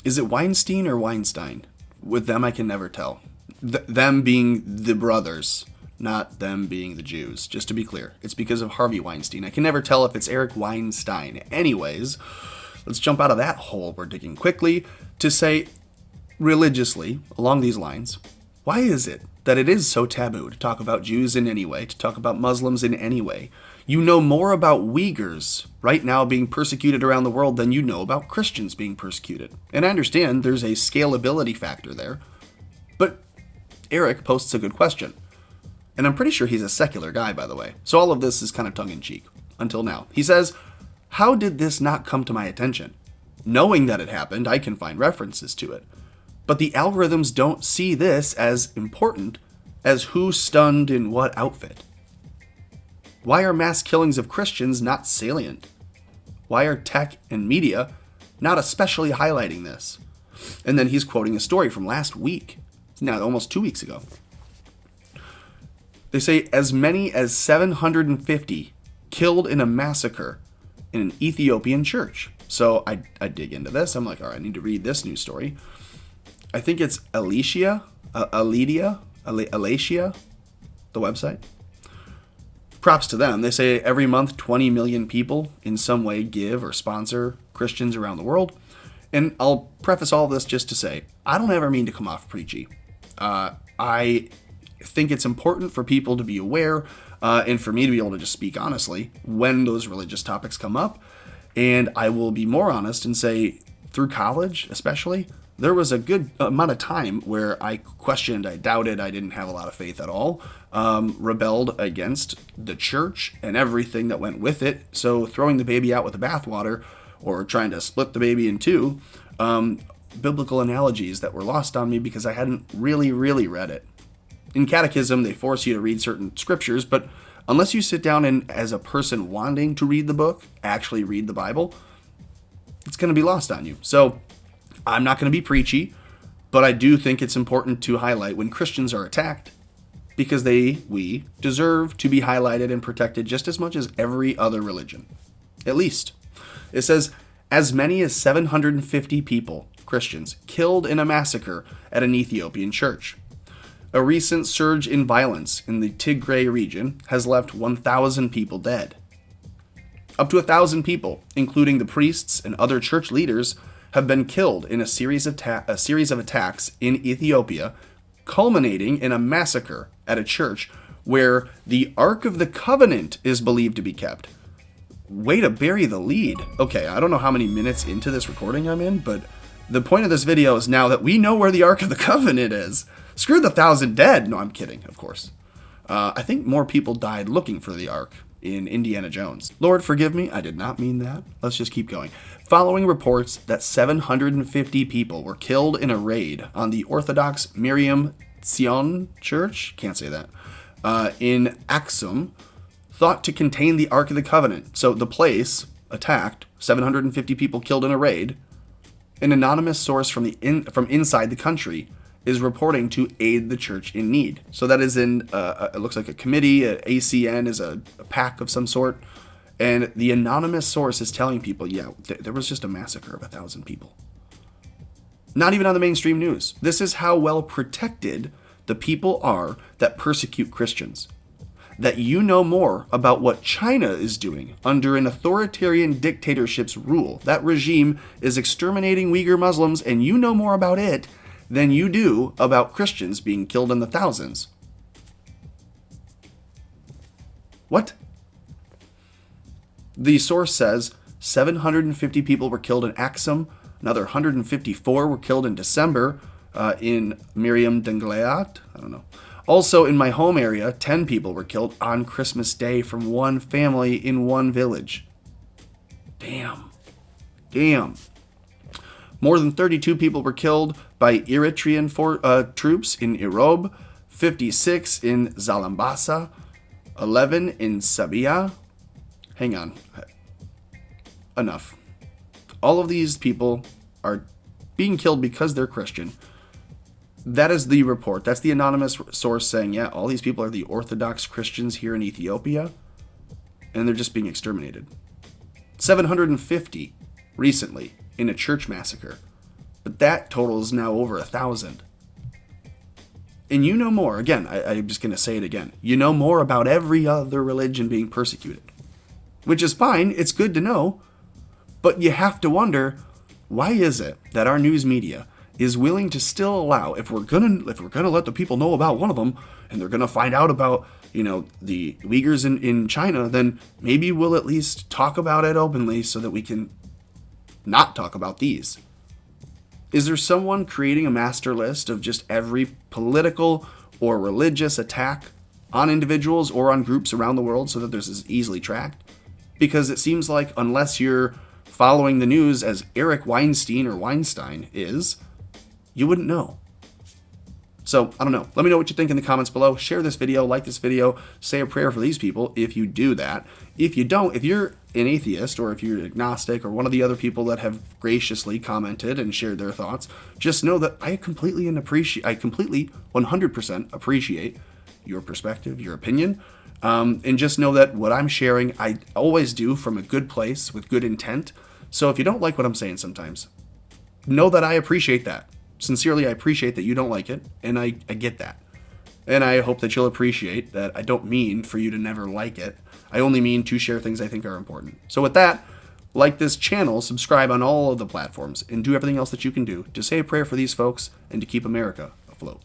Is it Weinstein or Weinstein? With them, I can never tell. Them being the brothers, not them being the Jews. Just to be clear, it's because of Harvey Weinstein. I can never tell if it's Eric Weinstein. Anyways, let's jump out of that hole we're digging quickly to say, religiously, along these lines, why is it that it is so taboo to talk about Jews in any way, to talk about Muslims in any way? You know more about Uyghurs right now being persecuted around the world than you know about Christians being persecuted. And I understand there's a scalability factor there, but Eric posts a good question. And I'm pretty sure he's a secular guy, by the way. So all of this is kind of tongue-in-cheek, until now. He says, how did this not come to my attention? Knowing that it happened, I can find references to it. But the algorithms don't see this as important as who stunned in what outfit. Why are mass killings of Christians not salient? Why are tech and media not especially highlighting this? And then he's quoting a story from last week. Now, almost 2 weeks ago. They say as many as 750 killed in a massacre in an Ethiopian church. So I dig into this. I'm like, all right, I need to read this news story. I think it's Alicia, the website. Props to them. They say every month 20 million people in some way give or sponsor Christians around the world. And I'll preface all this just to say, I don't ever mean to come off preachy. I think it's important for people to be aware and for me to be able to just speak honestly when those religious topics come up. And I will be more honest and say, through college especially, there was a good amount of time where I questioned, I doubted, I didn't have a lot of faith at all, rebelled against the church and everything that went with it. So throwing the baby out with the bathwater or trying to split the baby in two, biblical analogies that were lost on me because I hadn't really read it. In catechism, they force you to read certain scriptures, but unless you sit down and, as a person wanting to read the book, actually read the Bible, it's going to be lost on you. So I'm not going to be preachy, but I do think it's important to highlight when Christians are attacked because we deserve to be highlighted and protected just as much as every other religion. At least. It says, as many as 750 people, Christians, killed in a massacre at an Ethiopian church. A recent surge in violence in the Tigray region has left 1,000 people dead. Up to 1,000 people, including the priests and other church leaders, have been killed in a series of attacks in Ethiopia, culminating in a massacre at a church where the Ark of the Covenant is believed to be kept. Way to bury the lead. Okay, I don't know how many minutes into this recording I'm in, but the point of this video is now that we know where the Ark of the Covenant is. Screw the 1,000 dead. No, I'm kidding, of course. I think more people died looking for the Ark in Indiana Jones. Lord, forgive me, I did not mean that. Let's just keep going. Following reports that 750 people were killed in a raid on the Orthodox Miriam Zion Church, can't say that, in Aksum, thought to contain the Ark of the Covenant. So the place attacked, 750 people killed in a raid. An anonymous source from inside the country is reporting to aid the church in need. So that is it looks like a committee, a ACN is a pack of some sort. And the anonymous source is telling people, yeah, there was just a massacre of 1,000 people. Not even on the mainstream news. This is how well protected the people are that persecute Christians. That you know more about what China is doing under an authoritarian dictatorship's rule. That regime is exterminating Uyghur Muslims, and you know more about it than you do about Christians being killed in the thousands. What? The source says 750 people were killed in Aksum, another 154 were killed in December in Miriam Dengleat, I don't know. Also in my home area, 10 people were killed on Christmas Day from one family in one village. Damn. More than 32 people were killed by Eritrean troops in Irob, 56 in Zalambasa, 11 in Sabia. Hang on. Enough. All of these people are being killed because they're Christian. That is the report. That's the anonymous source saying, yeah, all these people are the Orthodox Christians here in Ethiopia, and they're just being exterminated. 750 recently in a church massacre. but that total is now over 1,000. And you know more, again, I'm just going to say it again, you know more about every other religion being persecuted. Which is fine, it's good to know, but you have to wonder, why is it that our news media is willing to still allow, if we're gonna let the people know about one of them, and they're gonna find out about, the Uyghurs in China, then maybe we'll at least talk about it openly so that we can not talk about these. Is there someone creating a master list of just every political or religious attack on individuals or on groups around the world so that this is easily tracked? Because it seems like unless you're following the news as Eric Weinstein or Weinstein is, you wouldn't know. So, I don't know. Let me know what you think in the comments below. Share this video, like this video, say a prayer for these people if you do that. If you don't, if you're an atheist or if you're agnostic or one of the other people that have graciously commented and shared their thoughts, just know that I completely 100% appreciate your perspective, your opinion. And just know that what I'm sharing, I always do from a good place with good intent. So if you don't like what I'm saying sometimes, know that I appreciate that. Sincerely, I appreciate that you don't like it, and I get that. And I hope that you'll appreciate that I don't mean for you to never like it. I only mean to share things I think are important. So with that, like this channel, subscribe on all of the platforms, and do everything else that you can do to say a prayer for these folks and to keep America afloat.